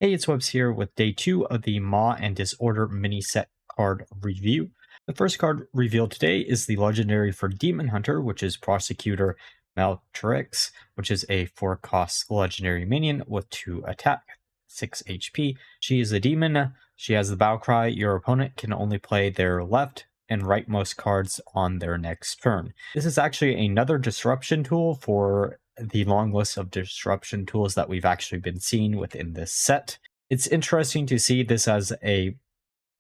Hey, it's Webs here with day 2 of the Maw and Disorder mini set card review. The first card revealed today is the legendary for Demon Hunter, which is Prosecutor Mel'tranix, which is a 4-cost legendary minion with 2 attack, 6 HP. She is a demon. She has the battle cry. Your opponent can only play their left and rightmost cards on their next turn. This is actually another disruption tool for the long list of disruption tools that we've actually been seeing within this set. It's interesting to see this as a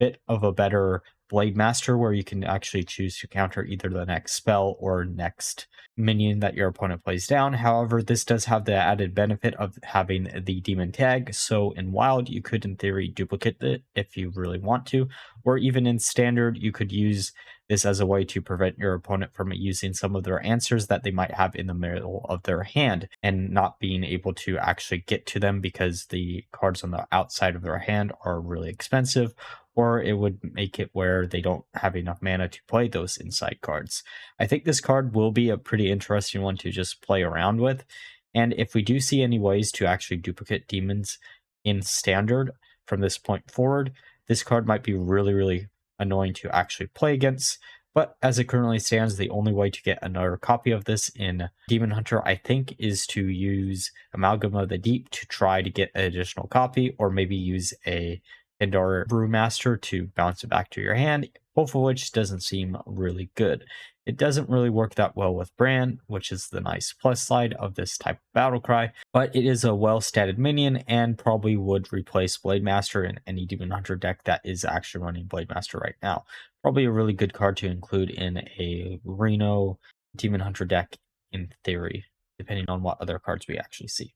bit of a better Blade Master, where you can actually choose to counter either the next spell or next minion that your opponent plays down. However, this does have the added benefit of having the demon tag, so in Wild you could in theory duplicate it if you really want to, or even in Standard you could use this as a way to prevent your opponent from using some of their answers that they might have in the middle of their hand and not being able to actually get to them because the cards on the outside of their hand are really expensive, or it would make it where they don't have enough mana to play those inside cards. I think this card will be a pretty interesting one to just play around with, and if we do see any ways to actually duplicate demons in Standard from this point forward, this card might be really annoying to actually play against. But as it currently stands, the only way to get another copy of this in Demon Hunter, I think, is to use Amalgam of the Deep to try to get an additional copy, or maybe use a Pandora Brewmaster to bounce it back to your hand, both of which doesn't seem really good. It doesn't really work that well with Brand, which is the nice plus side of this type of battle cry, but it is a well-statted minion and probably would replace Blade Master in any Demon Hunter deck that is actually running Blade Master right now. Probably a really good card to include in a Reno Demon Hunter deck in theory, depending on what other cards we actually see.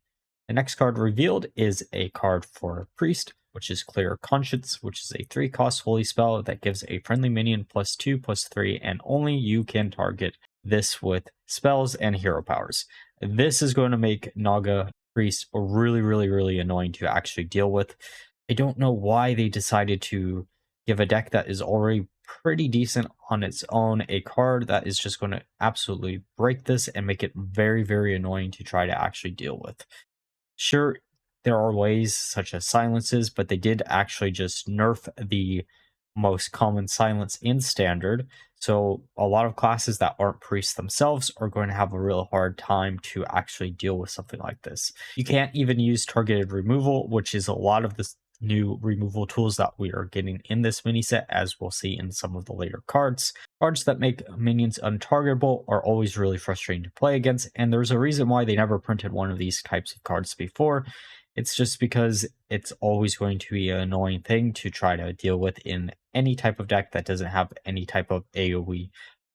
The next card revealed is a card for Priest, which is Clear Conscience, which is a 3-cost holy spell that gives a friendly minion +2/+3, and only you can target this with spells and hero powers. This is going to make Naga Priest really annoying to actually deal with. I don't know why they decided to give a deck that is already pretty decent on its own a card that is just going to absolutely break this and make it very annoying to try to actually deal with. Sure, there are ways such as silences, but they did actually just nerf the most common silence in Standard, so a lot of classes that aren't priests themselves are going to have a real hard time to actually deal with something like this. You can't even use targeted removal, which is a lot of the new removal tools that we are getting in this mini set, as we'll see in some of the later cards. Cards that make minions untargetable are always really frustrating to play against, and there's a reason why they never printed one of these types of cards before. It's just because it's always going to be an annoying thing to try to deal with in any type of deck that doesn't have any type of AoE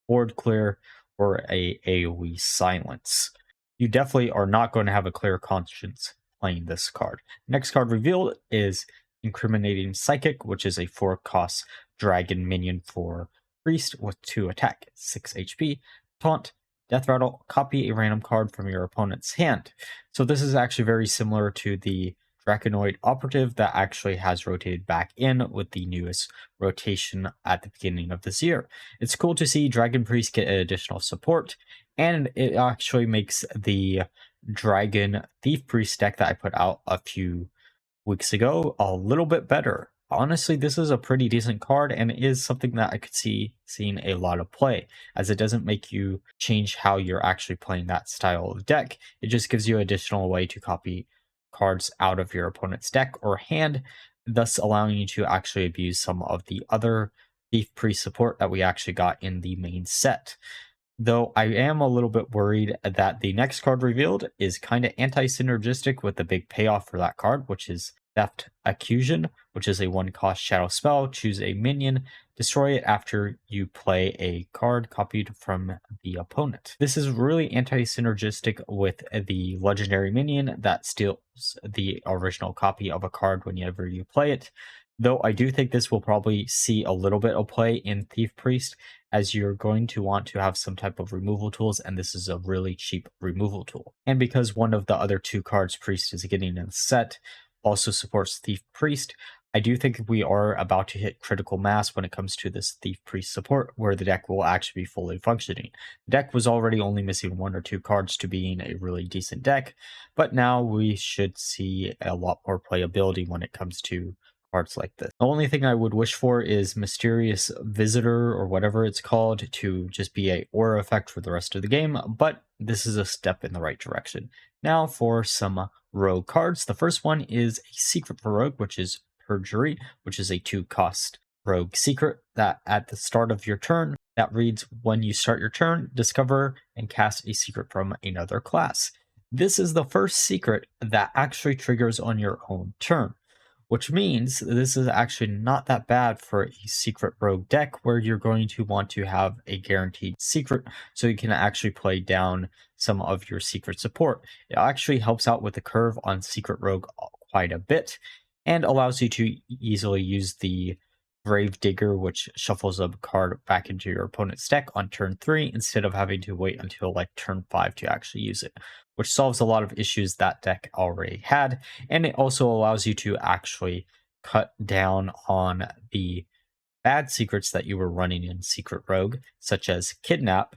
board clear or a AoE silence. You definitely are not going to have a clear conscience playing this card. Next card revealed is Incriminating Psychic, which is a 4-cost dragon minion for Priest with 2 attack, 6 HP, taunt, Death Rattle, copy a random card from your opponent's hand. So this is actually very similar to the Draconoid Operative that actually has rotated back in with the newest rotation at the beginning of this year. It's cool to see Dragon Priest get additional support, and it actually makes the Dragon Thief Priest deck that I put out a few weeks ago a little bit better. Honestly, this is a pretty decent card and it is something that I could see seeing a lot of play, as it doesn't make you change how you're actually playing that style of deck. It just gives you additional way to copy cards out of your opponent's deck or hand, thus allowing you to actually abuse some of the other Thief Priest support that we actually got in the main set. Though I am a little bit worried that the next card revealed is kind of anti-synergistic with the big payoff for that card, which is Theft Accusation, which is a 1-cost shadow spell. Choose a minion, destroy it after you play a card copied from the opponent. This is really anti-synergistic with the legendary minion that steals the original copy of a card whenever you play it. Though I do think this will probably see a little bit of play in Thief Priest, as you're going to want to have some type of removal tools, and this is a really cheap removal tool. And because one of the other 2 cards Priest is getting in the set also supports Thief Priest, I do think we are about to hit critical mass when it comes to this Thief Priest support, where the deck will actually be fully functioning. The deck was already only missing 1 or 2 cards to being a really decent deck, but now we should see a lot more playability when it comes to cards like this. The only thing I would wish for is Mysterious Visitor, or whatever it's called, to just be a aura effect for the rest of the game, but this is a step in the right direction. Now for some rogue cards. The first one is a secret for rogue, which is Perjury, which is a 2-cost rogue secret that at the start of your turn, that reads, when you start your turn, discover and cast a secret from another class. This is the first secret that actually triggers on your own turn, which means this is actually not that bad for a secret rogue deck where you're going to want to have a guaranteed secret so you can actually play down some of your secret support. It actually helps out with the curve on secret rogue quite a bit and allows you to easily use the Grave Digger, which shuffles a card back into your opponent's deck on turn 3 instead of having to wait until like turn 5 to actually use it, which solves a lot of issues that deck already had. And it also allows you to actually cut down on the bad secrets that you were running in Secret Rogue, such as Kidnap,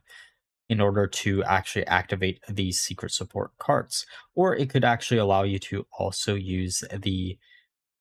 in order to actually activate these secret support cards. Or it could actually allow you to also use the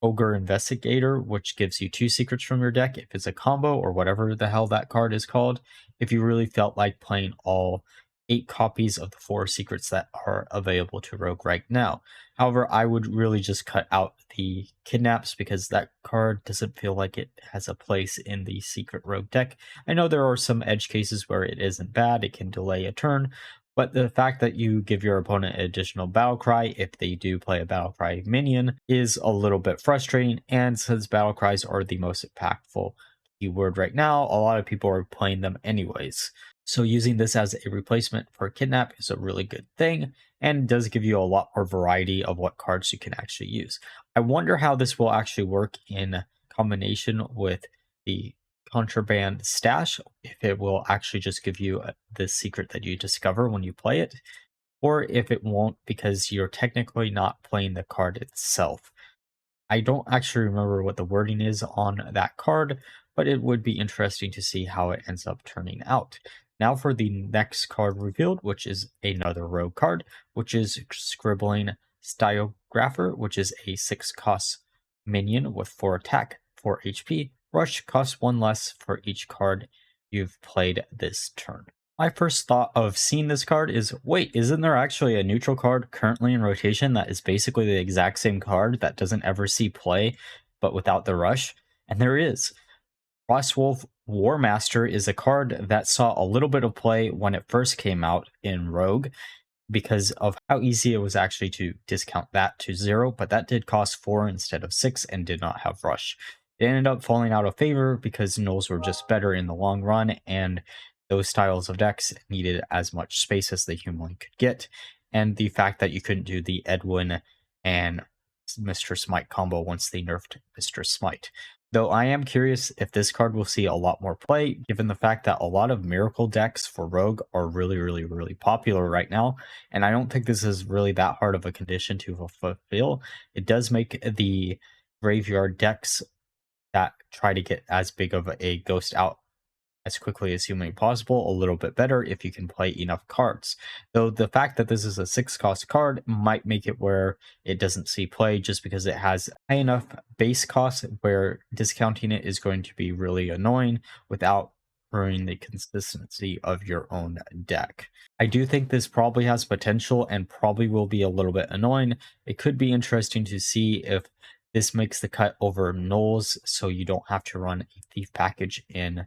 Ogre Investigator, which gives you 2 secrets from your deck if it's a combo or whatever the hell that card is called, if you really felt like playing all 8 copies of the 4 secrets that are available to Rogue right now. However, I would really just cut out the Kidnaps because that card doesn't feel like it has a place in the Secret Rogue deck. I know there are some edge cases where it isn't bad, it can delay a turn, but the fact that you give your opponent an additional battle cry if they do play a battle cry minion is a little bit frustrating, and since battle cries are the most impactful keyword right now, a lot of people are playing them anyways. So using this as a replacement for Kidnap is a really good thing, and does give you a lot more variety of what cards you can actually use. I wonder how this will actually work in combination with the Contraband Stash, if it will actually just give you the secret that you discover when you play it, or if it won't because you're technically not playing the card itself. I don't actually remember what the wording is on that card, but it would be interesting to see how it ends up turning out. Now for the next card revealed, which is another rogue card, which is Scribbling Stylographer, which is a 6-cost minion with 4 attack, 4 HP. Rush costs 1 less for each card you've played this turn. My first thought of seeing this card is, wait, isn't there actually a neutral card currently in rotation that is basically the exact same card that doesn't ever see play, but without the rush? And there is. Frostwolf Warmaster is a card that saw a little bit of play when it first came out in Rogue, because of how easy it was actually to discount that to 0, but that did cost 4 instead of 6 and did not have rush. It ended up falling out of favor because Nulls were just better in the long run, and those styles of decks needed as much space as they humanly could get, and the fact that you couldn't do the Edwin and Mr. Smite combo once they nerfed Mr. Smite. Though I am curious if this card will see a lot more play, given the fact that a lot of Miracle decks for Rogue are really popular right now, and I don't think this is really that hard of a condition to fulfill. It does make the graveyard decks that try to get as big of a ghost out as quickly as humanly possible a little bit better if you can play enough cards. Though the fact that this is a 6-cost card might make it where it doesn't see play just because it has high enough base cost where discounting it is going to be really annoying without ruining the consistency of your own deck. I do think this probably has potential and probably will be a little bit annoying. It could be interesting to see if this makes the cut over Nulls so you don't have to run a Thief package in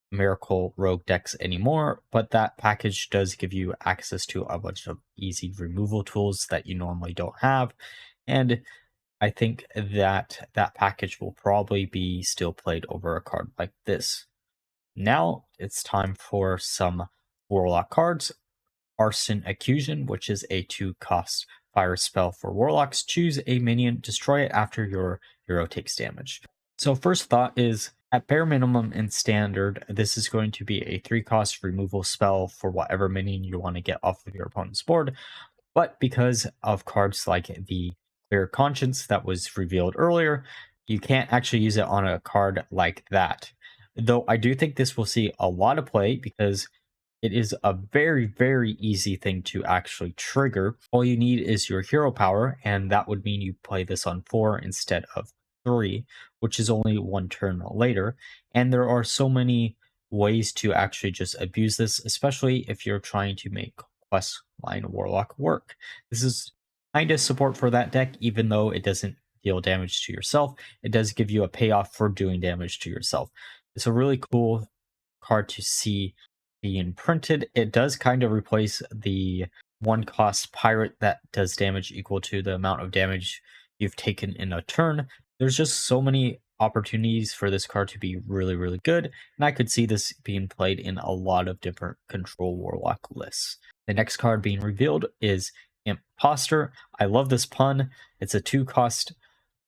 Miracle Rogue decks anymore, but that package does give you access to a bunch of easy removal tools that you normally don't have, and I think that that package will probably be still played over a card like this. Now it's time for some Warlock cards. Arson Accusion, which is a 2-cost fire spell for Warlocks. Choose a minion, destroy it after your hero takes damage. So first thought is, at bare minimum in standard, this is going to be a 3-cost removal spell for whatever minion you want to get off of your opponent's board. But because of cards like the Clear Conscience that was revealed earlier, you can't actually use it on a card like that. Though I do think this will see a lot of play because it is a very, very easy thing to actually trigger. All you need is your hero power, and that would mean you play this on 4 instead of 3, which is only 1 turn later. And there are so many ways to actually just abuse this, especially if you're trying to make quest line Warlock work. This is kind of support for that deck, even though it doesn't deal damage to yourself. It does give you a payoff for doing damage to yourself. It's a really cool card to see being printed. It does kind of replace the 1-cost pirate that does damage equal to the amount of damage you've taken in a turn. There's just so many opportunities for this card to be really, really good, and I could see this being played in a lot of different control warlock lists. The next card being revealed is Imposter. I love this pun. It's a 2-cost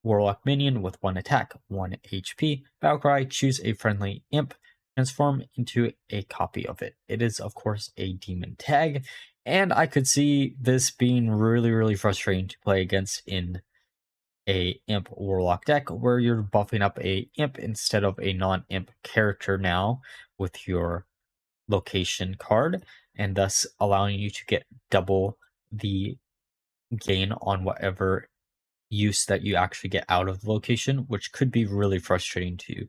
warlock minion with 1 attack, 1 HP. Battlecry, choose a friendly imp, transform into a copy of it. It is, of course, a demon tag, and I could see this being really, really frustrating to play against in a imp warlock deck where you're buffing up a imp instead of a non-imp character now with your location card, and thus allowing you to get double the gain on whatever use that you actually get out of the location, which could be really frustrating to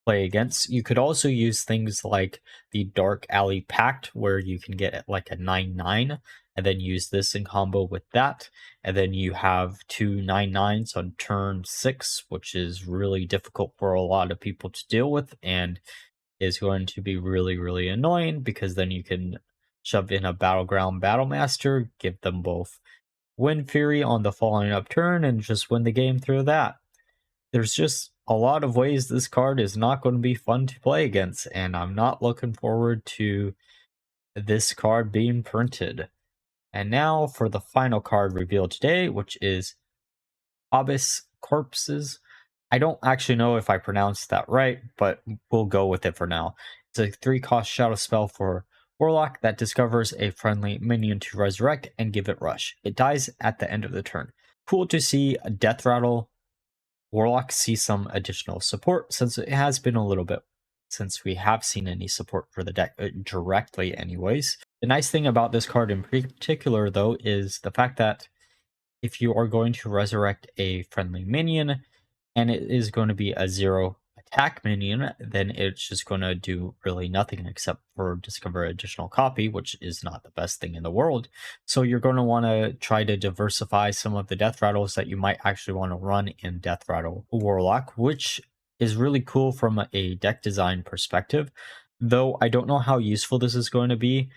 play against. You could also use things like the Dark Alley Pact, where you can get like a 9/9 and then use this in combo with that. And then you have 2 9/9s on turn 6, which is really difficult for a lot of people to deal with and is going to be really, really annoying because then you can shove in a Battleground Battlemaster, give them both Wind Fury on the following up turn, and just win the game through that. There's just a lot of ways this card is not going to be fun to play against, and I'm not looking forward to this card being printed. And now for the final card revealed today, which is Abyss Corpses. I don't actually know if I pronounced that right, but we'll go with it for now. It's a 3-cost shadow spell for Warlock that discovers a friendly minion to resurrect and give it rush. It dies at the end of the turn. Cool to see a Death Rattle Warlock see some additional support, since it has been a little bit since we have seen any support for the deck directly anyways. The nice thing about this card in particular, though, is the fact that if you are going to resurrect a friendly minion and it is going to be a 0 attack minion, then it's just going to do really nothing except for discover additional copy, which is not the best thing in the world. So you're going to want to try to diversify some of the Death Rattles that you might actually want to run in Death Rattle Warlock, which is really cool from a deck design perspective. Though I don't know how useful this is going to be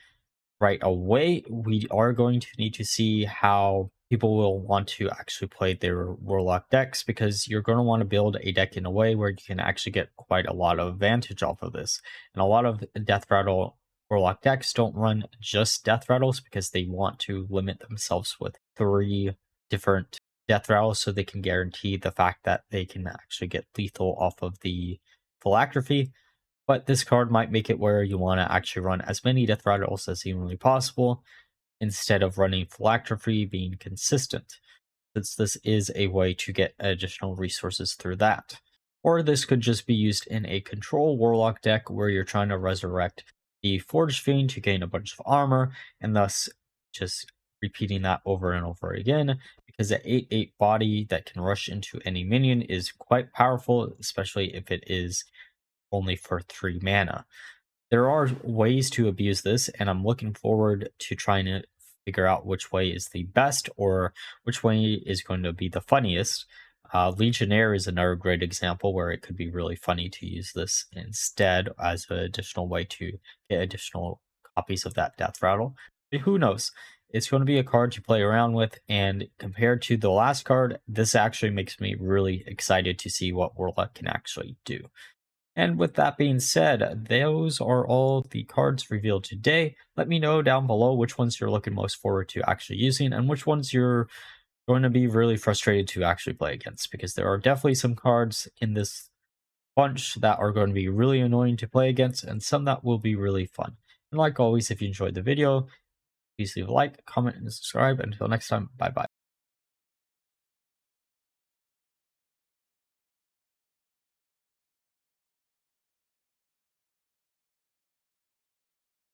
right away. We are going to need to see how people will want to actually play their Warlock decks, because you're going to want to build a deck in a way where you can actually get quite a lot of advantage off of this. And a lot of Death Rattle Warlock decks don't run just Death Rattles because they want to limit themselves with 3 different Death Rattles so they can guarantee the fact that they can actually get lethal off of the Phylactery. But this card might make it where you want to actually run as many Death Rattles as humanly possible, instead of running Phylactery being consistent, since this is a way to get additional resources through that. Or this could just be used in a control Warlock deck where you're trying to resurrect the Forged Fiend to gain a bunch of armor, and thus just repeating that over and over again, because the 8/8 body that can rush into any minion is quite powerful, especially if it is only for 3 mana. There are ways to abuse this, and I'm looking forward to trying to figure out which way is the best or which way is going to be the funniest. Legionnaire is another great example where it could be really funny to use this instead as an additional way to get additional copies of that Death Rattle. But who knows? It's going to be a card to play around with, and compared to the last card, this actually makes me really excited to see what Warlock can actually do. And with that being said, those are all the cards revealed today. Let me know down below which ones you're looking most forward to actually using and which ones you're going to be really frustrated to actually play against, because there are definitely some cards in this bunch that are going to be really annoying to play against and some that will be really fun. And like always, if you enjoyed the video, please leave a like, comment, and subscribe. Until next time, bye-bye.